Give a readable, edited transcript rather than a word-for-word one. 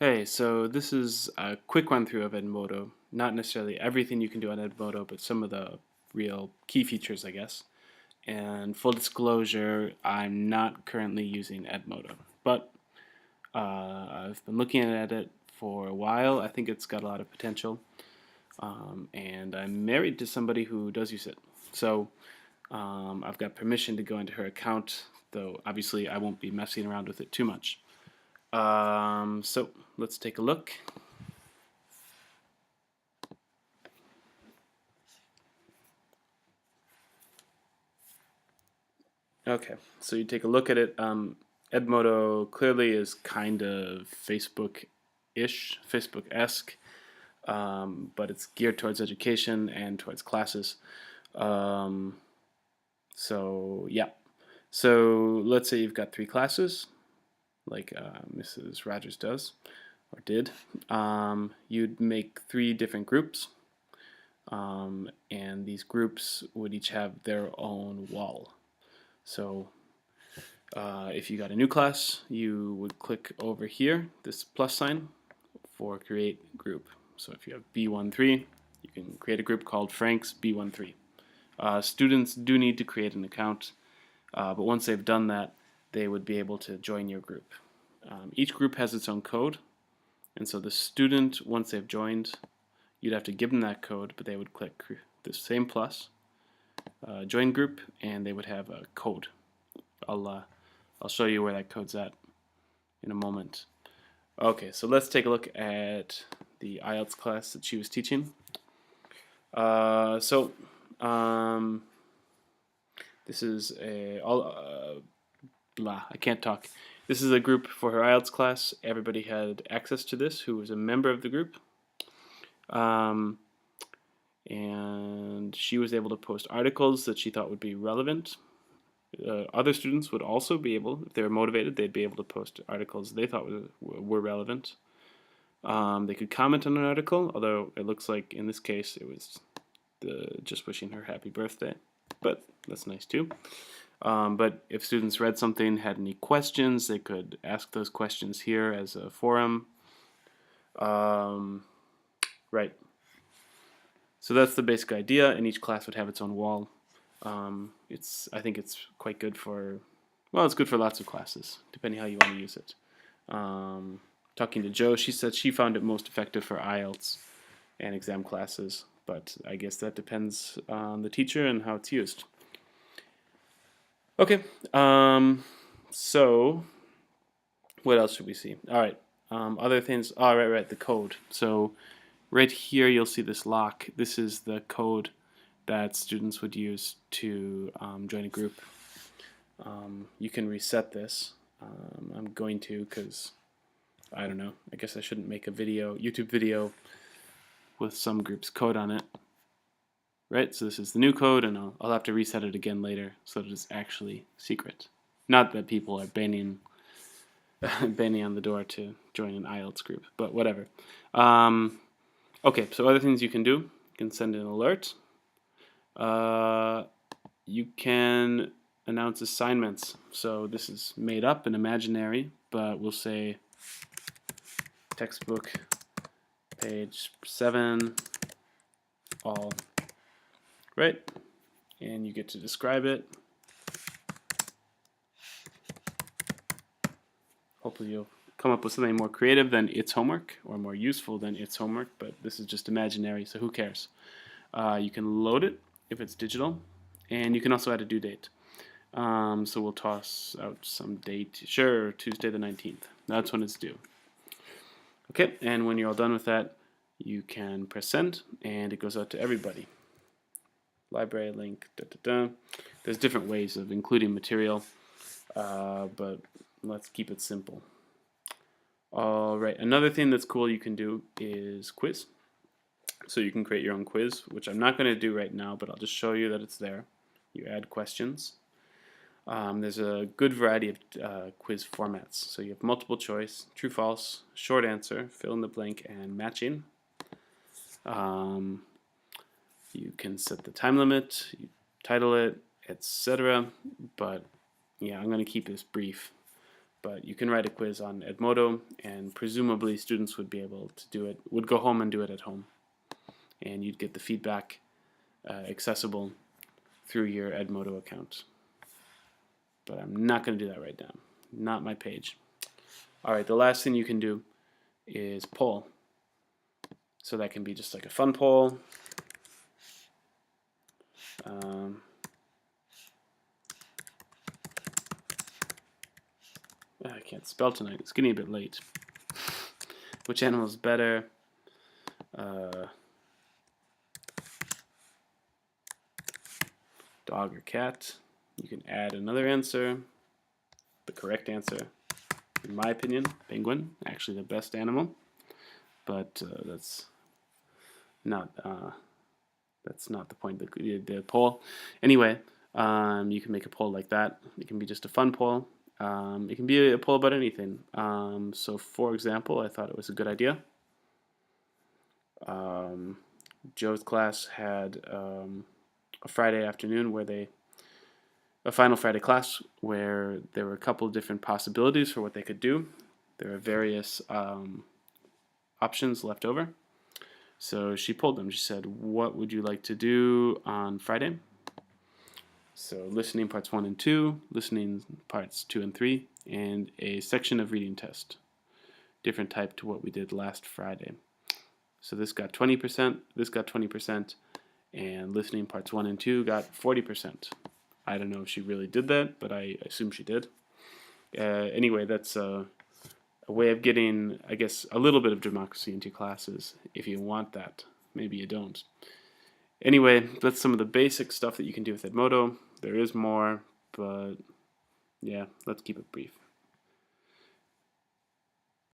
Hey, so this is a quick run through of Edmodo. Not necessarily everything you can do on Edmodo, but some of the real key features, I guess. And full disclosure, I'm not currently using Edmodo, but I've been looking at it for a while. I think it's got a lot of potential, and I'm married to somebody who does use it. So I've got permission to go into her account, though obviously I won't be messing around with it too much. So let's take a look. Okay, so you take a look at it. Edmodo clearly is kind of Facebook-ish, Facebook-esque, but it's geared towards education and towards classes. Um, so yeah, so let's say you've got three classes, like Mrs. Rogers does or did. You'd make three different groups, and these groups would each have their own wall. So if you got a new class, you would click over here, this plus sign, for create group. So if you have B13, you can create a group called Frank's B13. Students do need to create an account, but once they've done that, they would be able to join your group. Each group has its own code, and so the student, once they've joined, you'd have to give them that code, but they would click the same plus, join group, and they would have a code. I'll show you where that code's at in a moment. Okay, so let's take a look at the IELTS class that she was teaching. This is I can't talk. This is a group for her IELTS class. Everybody had access to this who was a member of the group. And she was able to post articles that she thought would be relevant. Other students would also be able, if they were motivated, they'd be able to post articles they thought were relevant. They could comment on an article, although it looks like in this case it was just wishing her happy birthday, but that's nice too. But if students read something, had any questions, they could ask those questions here as a forum. Right. So that's the basic idea, and each class would have its own wall. I think it's quite good for, well, it's good for lots of classes, depending how you want to use it. Talking to Jo, she said she found it most effective for IELTS and exam classes, but I guess that depends on the teacher and how it's used. Okay, so what else should we see? All right, other things. Oh, right, the code. So right here you'll see this lock. This is the code that students would use to join a group. You can reset this. I'm going to, because I don't know, I guess I shouldn't make a YouTube video with some group's code on it. Right, so this is the new code, and I'll have to reset it again later so that it's actually secret. Not that people are banging on the door to join an IELTS group, but whatever. Okay, so other things you can do. You can send an alert. You can announce assignments. So this is made up and imaginary, but we'll say textbook page 7 all. Right? And you get to describe it. Hopefully you'll come up with something more creative than it's homework, or more useful than it's homework, but this is just imaginary, so who cares? You can load it if it's digital, and you can also add a due date. So we'll toss out some date. Sure, Tuesday the 19th. That's when it's due. Okay, and when you're all done with that, you can press send, and it goes out to everybody. Library link, There's different ways of including material, but let's keep it simple. Alright, another thing that's cool you can do is quiz. So you can create your own quiz, which I'm not going to do right now, but I'll just show you that it's there. You add questions. There's a good variety of quiz formats. So you have multiple choice, true, false, short answer, fill in the blank, and matching. You can set the time limit, you title it, etc. But yeah, I'm going to keep this brief. But you can write a quiz on Edmodo, and presumably students would be able to do it, would go home and do it at home. And you'd get the feedback accessible through your Edmodo account. But I'm not going to do that right now. Not my page. All right, the last thing you can do is poll. So that can be just like a fun poll. I can't spell tonight. It's getting a bit late. Which animal is better? Dog or cat? You can add another answer. The correct answer, in my opinion, penguin. Actually, the best animal. But that's not the point of the poll. Anyway, you can make a poll like that. It can be just a fun poll. It can be a poll about anything. So, for example, I thought it was a good idea. Joe's class had a Friday afternoon where a final Friday class where there were a couple of different possibilities for what they could do. There are various options left over. So she polled them. She said, what would you like to do on Friday? So listening parts 1 and 2, listening parts 2 and 3, and a section of reading test. Different type to what we did last Friday. So this got 20%, this got 20%, and listening parts 1 and 2 got 40%. I don't know if she really did that, but I assume she did. Anyway, that's a way of getting, I guess, a little bit of democracy into classes, if you want that. Maybe you don't. Anyway, that's some of the basic stuff that you can do with Edmodo. There is more, but yeah, let's keep it brief.